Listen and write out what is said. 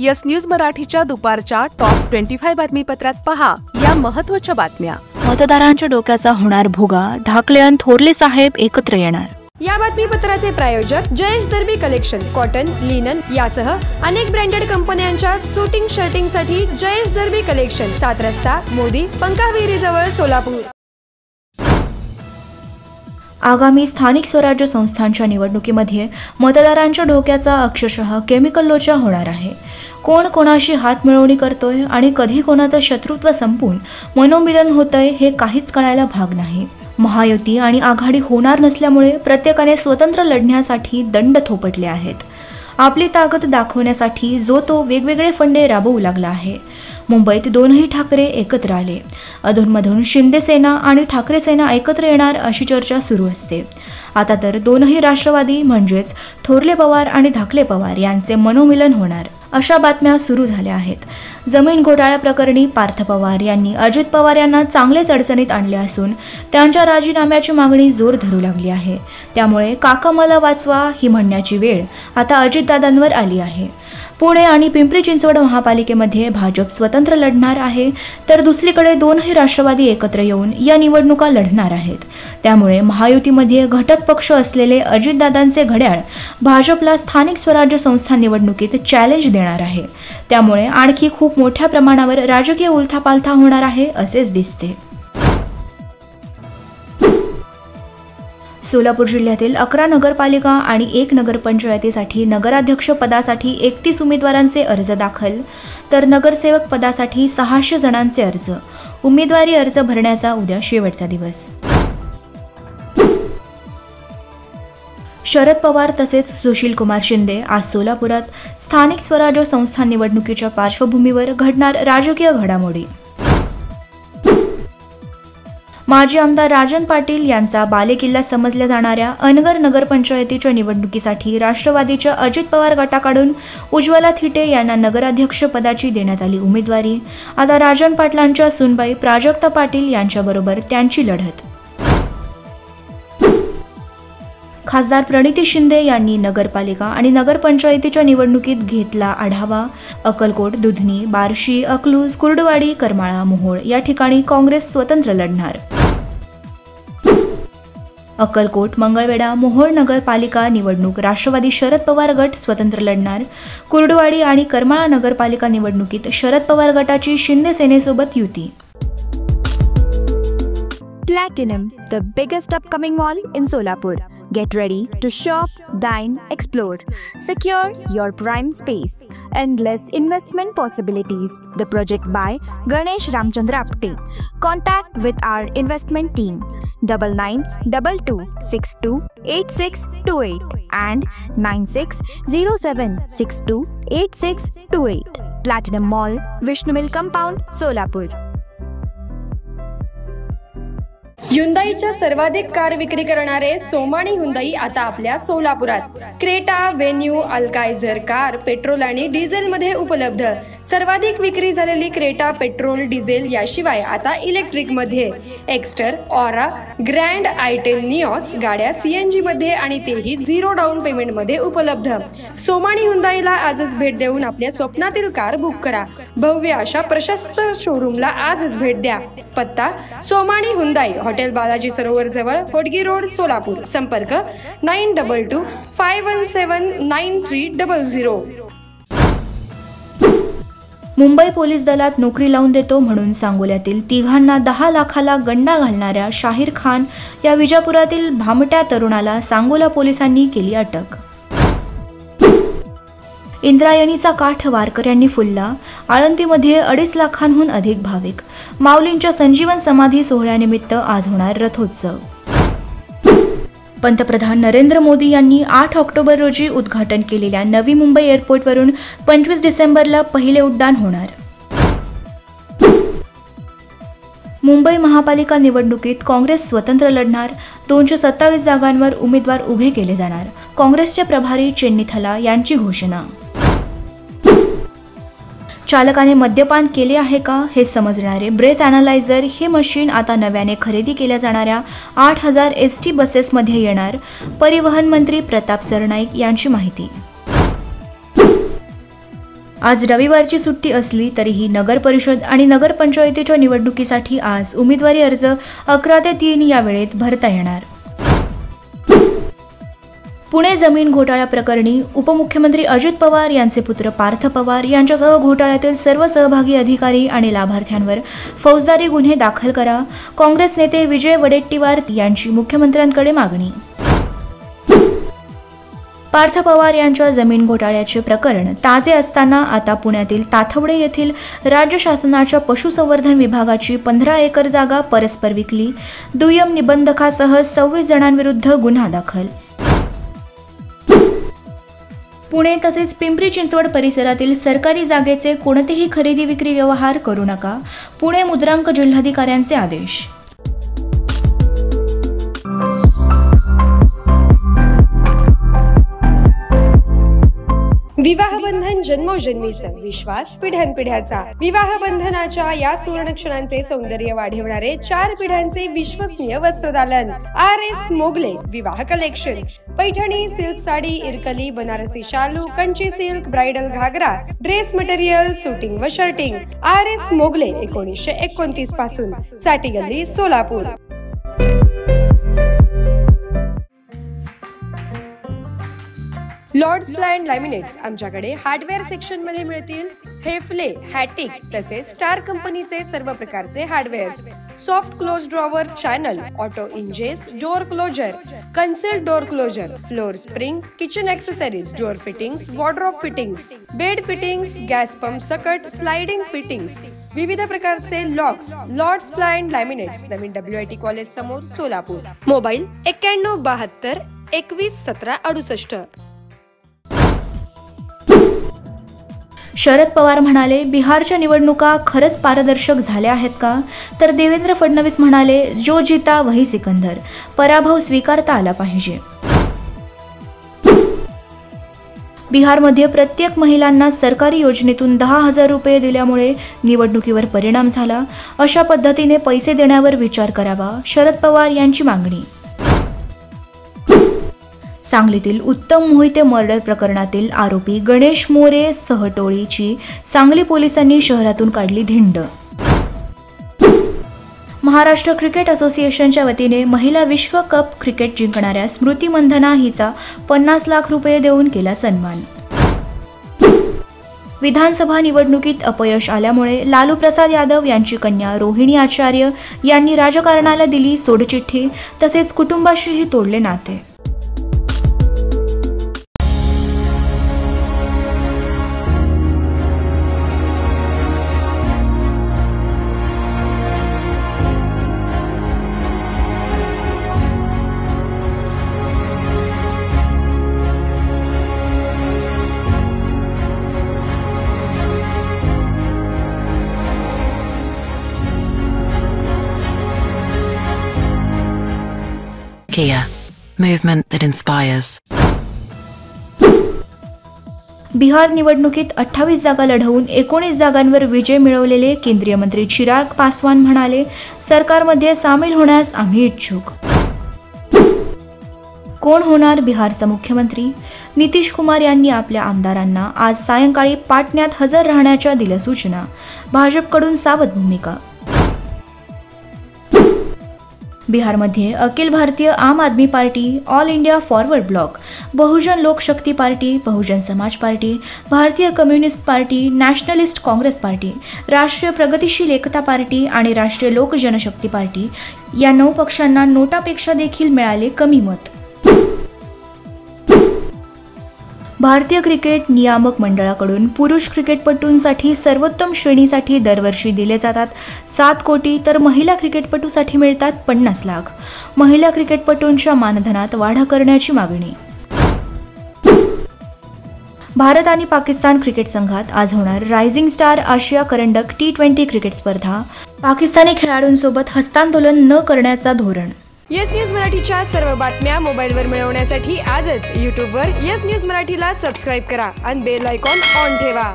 Yes news मराठीच्या दुपारच्या top 25 बातमीपत्रात पहा या महत्त्वाच्या बातम्या। मतदारांच्या डोक्याचा होणार भोगा, धाकले आणि थोरले साहेब एकत्र येणार। या बातमीपत्राचे प्रायोजक जयेश दर्बी कलेक्शन, कॉटन, लिनन यासह अनेक ब्रँडेड कंपन्यांच्या शूटिंग शर्टिंगसाठी जयेश दर्बी कलेक्शन, 7 रस्ता मोदी पंकाविरी जवळ सोलापूर। आगामी स्थानिक स्वराज्य संस्थांच्या निवडणुकीमध्ये मतदारांच्या डोक्याचा अक्षरशः केमिकल लोचा होणार आहे। कोण कोणाशी हात मिळवणी करतोय आणि कधी कोणाचं शत्रुत्व संपून मनोमिलन होतंय हे काहीच कळायला भाग नाही। महायुती आणि आघाडी होणार नसल्यामुळे प्रत्येकाने स्वतंत्र लढण्यासाठी दंड थोपटले आहेत। आपली ताकद दाखवण्यासाठी जो तो वेगवेगळे फंडे राबवू लागला आहे। मुंबईत दोनही ठाकरे एकत्र आले। अधूनमधून शिंदे सेना आणि ठाकरे सेना एकत्र येणार अशी चर्चा सुरू असते। आता तर दोनही राष्ट्रवादी म्हणजेच थोरले पवार आणि धाकले पवार यांचे मनोमिलन होणार अशा बातम्या सुरू झाल्या आहेत। जमीन घोटाळ्या प्रकरणी पार्थ पवार यांनी अजित पवार यांना चांगलेच अडचणीत आणले असून त्यांच्या राजीनाम्याची मागणी जोर धरू लागली आहे। त्यामुळे काका मला वाचवा ही म्हणण्याची वेळ आता अजितदादांवर आली आहे। पुणे आणि पिंपरी चिंचवड महापालिकेमध्ये भाजप स्वतंत्र लढणार आहे, तर दुसरीकडे दोनही राष्ट्रवादी एकत्र येऊन या निवडणुका लढणार आहेत। त्यामुळे महायुतीमध्ये घटक पक्ष असलेले अजितदादांचे घड्याळ भाजपला स्थानिक स्वराज्य संस्था निवडणुकीत चॅलेंज देणार आहे। त्यामुळे आणखी खूप मोठ्या प्रमाणावर राजकीय उलथापालथा होणार आहे असेच दिसते। सोलापूर जिल्ह्यातील 11 नगरपालिका आणि 1 नगरपंचायतीसाठी नगराध्यक्ष पदासाठी 31 उमेदवारांचे अर्ज दाखल, तर नगरसेवक पदासाठी 600 जणांचे अर्ज। उमेदवारी अर्ज भरण्याचा उद्या शेवटचा दिवस। शरद पवार तसेच सुशील कुमार शिंदे आज सोलापुरात स्थानिक स्वराज्य संस्था निवडणुकीच्या पार्श्वभूमीवर घडणार राजकीय घडामोडी। माजी आमदार राजन पाटील यांचा बालेकिल्ला समजल्या जाणाऱ्या अनगर नगरपंचायतीच्या निवडणुकीसाठी राष्ट्रवादीच्या अजित पवार गटाकडून उज्ज्वला थिटे यांना नगराध्यक्ष पदाची देण्यात आली उमेदवारी। आता राजन पाटलांच्या सुनबाई प्राजक्ता पाटील यांच्याबरोबर त्यांची लढत। खासदार प्रणिती शिंदे यांनी नगरपालिका आणि नगरपंचायतीच्या निवडणुकीत घेतला आढावा। अक्कलकोट, दुधनी, बार्शी, अकलूज, कुर्डवाडी, करमाळा, मोहोळ या ठिकाणी काँग्रेस स्वतंत्र लढणार। अक्कलकोट, मंगळवेढा, मोहोळ नगरपालिका निवडणूक राष्ट्रवादी शरद पवार गट स्वतंत्र लढणार। कुर्डवाडी आणि करमाळा नगरपालिका निवडणुकीत शरद पवार गटाची शिंदे सेनेसोबत युती। Platinum, the biggest upcoming mall in Solapur. Get ready to shop, dine, explore. Secure your prime space. Endless investment possibilities. The project by Ganesh Ramchandra Apte. Contact with our investment team 9922628628 and 9607628628. Platinum Mall, Vishnu Mill Compound, Solapur. Hyundaiच्या सर्वाधिक car विक्री करणारे Somani Hyundai आता आपल्या सोलापुरात। Creta, venue, अल्काइजर car petrol आणि diesel मध्ये उपलब्ध। सर्वाधिक विक्री झालेली क्रेटा पेट्रोल डिझेल याशिवाय आता इलेक्ट्रिक मध्ये एक्स्टर, ऑरा, ग्रँड आय10 निऑस गाड्या सीएनजी मध्ये आणि तेही 0 डाऊन पेमेंट मध्ये उपलब्ध। सोमानी हुंदाईला आजच भेट देऊन आपल्या स्वप्नातील कार बुक करा। भव्य अशा प्रशस्त शोरूमला आजच भेट द्या। पत्ता सोमानी हुंदाई, हॉटेल बालाजी सरोवर जवळ, होडगी रोड, सोलापूर। संपर्क 9225179300। मुंबई पोलीस दलात नोकरी लावून देतो म्हणून सांगोल्यातील तिघांना 10 लाखाला गंडा घालणाऱ्या शाहीर खान या विजापुरातील भामट्या तरुणाला सांगोला पोलिसांनी केली अटक। इंद्रायणीचा काठ वारकऱ्यांनी फुलला। आळंदीमध्ये 2.5 लाखांहून अधिक भाविक। माऊलींच्या संजीवन समाधी सोहळ्यानिमित्त आज होणार रथोत्सव। पंतप्रधान नरेंद्र मोदी यांनी 8 ऑक्टोबर रोजी उद्घाटन केलेल्या नवी मुंबई एअरपोर्टवरून 25 डिसेंबरला पहिले उड्डाण होणार। मुंबई महापालिका निवडणुकीत काँग्रेस स्वतंत्र लढणार। 227 जागांवर उमेदवार उभे केले जाणार। काँग्रेसचे प्रभारी चेन्नीथला यांची घोषणा। चालकाने मद्यपान केले आहे का हे समजणारे ब्रेथ ॲनालायझर हे मशीन आता नव्याने खरेदी केल्या जाणाऱ्या 8000 एसटी बसेसमध्ये येणार। परिवहन मंत्री प्रताप सरनाईक यांची माहिती। आज रविवारची सुट्टी असली तरीही नगर परिषद आणि नगरपंचायतीच्या निवडणुकीसाठी आज उमेदवारी अर्ज 11 ते 3 या वेळेत भरता येणार. पुणे जमीन घोटाळा प्रकरणी उपमुख्यमंत्री अजित पवार यांचे पुत्र पार्थ पवार यांच्यासह घोटाळ्यातील सर्व सहभागी अधिकारी आणि लाभार्थ्यांवर फौजदारी गुन्हे दाखल करा. काँग्रेस नेते विजय वडेट्टीवार यांची मुख्यमंत्र्यांकडे मागणी. पार्थ पवार यांच्या जमीन घोटाळ्याचे प्रकरण ताजे असताना आता पुण्यातील ताथवडे येथील राज्य शासनाच्या पशुसंवर्धन विभागाची 15 एकर जागा परस्पर विकली. दुय्यम निबंधकासह 26 जणांविरुद्ध गुन्हा दाखल. पुणे तसेच पिंपरी चिंचवड परिसरातील सरकारी जागेचे कोणतेही खरेदी विक्री व्यवहार करू नका. पुणे मुद्रांक जिल्हाधिकाऱ्यांचे आदेश. विवाहबंधन जन्मोजन्मीचा विश्वास पिढ्यानपिढ्याचा. विवाहबंधनाच्या या सुवर्ण क्षणांचे सौंदर्य वाढवणारे 4 पिढ्यांचे विश्वसनीय वस्त्रदालन RS मोगले विवाह कलेक्शन. पैठणी, सिल्क साडी, इरकली, बनारसी शालू, Kanchi silk, bridal ghagra, dress material, suiting व शर्टिंग. RS मोगले 1929 पासून, साठी गल्ली, सोलापूर. लॉर्ड्स प्लॅन लॅमिनेट्स आमच्याकडे हार्डवेअर सेक्शन मध्ये मिळतील. हेफले, हॅटिक तसेच स्टार कंपनीचे सर्व प्रकारचे hardwares. Soft close drawer, channel, auto hinges, door closer, concealed door closer, floor spring, kitchen accessories, door fittings, wardrobe fittings, bed fittings, gas pump सकट, sliding fittings, विविध प्रकारचे locks. Lord's Plan laminates, नवीन WIT college समोर, Solapur. Mobile 9172 21 17 68. Sharad Pawar म्हणाले, बिहारच्या निवडणुका खरंच पारदर्शक झाल्या आहेत का? तर देवेंद्र फडणवीस म्हणाले, जो जीता वही सिकंदर. पराभव स्वीकारता आला पाहिजे. बिहारमध्ये प्रत्येक महिलांना सरकारी योजनेतून 10,000 रुपये दिल्यामुळे निवडणुकीवर परिणाम झाला. अशा पद्धतीने पैसे देण्यावर विचार करावा. शरद पवार यांची मागणी. सांगलीतील उत्तम मोहिते मर्डर प्रकरणातील आरोपी गणेश मोरे सहटोळीची सांगली पोलिसांनी शहरातून काढली धिंड. महाराष्ट्र क्रिकेट असोसिएशनच्या वतीने महिला विश्व कप क्रिकेट जिंकणाऱ्या स्मृती मंधना हिचा 50 लाख रुपये देऊन केला सन्मान. विधानसभा निवडणुकीत अपयश आल्यामुळे लालू प्रसाद यादव यांची कन्या रोहिणी आचार्य यांनी राजकारणाला दिली सोडचिठ्ठी. तसेच कुटुंबाशीही तोडले नाते. Kia, movement that inspires. Bihar निवडणुकीत 28 जागा लढवून 19 जागांवर विजय मिळवलेले केंद्रीय मंत्री चिराग पासवान म्हणाले, सरकारमध्ये सामील होण्यास आम्ही इच्छुक. कोण होणार बिहारचा मुख्यमंत्री? नितीश कुमार यांनी आपल्या आमदारांना आज सायंकाळी पाटण्यात हजर राहण्याच्या दिल्या सूचना. भाजपकडून सावध भूमिका. बिहारमध्ये Akhil Bharatiya Aam Aadmi Party, All India Forward Bloc, Bahujan Lok Shakti Party, Bahujan Samaj Party, Bharatiya Communist Party, Nationalist Congress Party, Rashtriya Pragatishil एकता पार्टी आणि राष्ट्रीय लोक जनशक्ती पार्टी या 9 पक्षांना नोटापेक्षा देखील मिळाले कमी मत. भारतीय क्रिकेट नियामक मंडळाकडून पुरुष क्रिकेटपटूंसाठी सर्वोत्तम श्रेणीसाठी दरवर्षी दिले जातात 7 कोटी, तर महिला क्रिकेटपटूसाठी मिळतात 50 लाख. महिला क्रिकेटपटूंच्या मानधनात वाढ करण्याची मागणी. भारत आणि पाकिस्तान क्रिकेट संघात आज होणार रायझिंग स्टार आशिया करंडक T20 क्रिकेट स्पर्धा. पाकिस्तानी खेळाडूंसोबत हस्तांदोलन न करण्याचा धोरण. येस न्यूज मराठीच्या सर्व बातम्या मोबाईलवर मिळवण्यासाठी आजच YouTubeवर येस न्यूज मराठीला सबस्क्राईब करा आणि बेल आयकॉन ऑन ठेवा.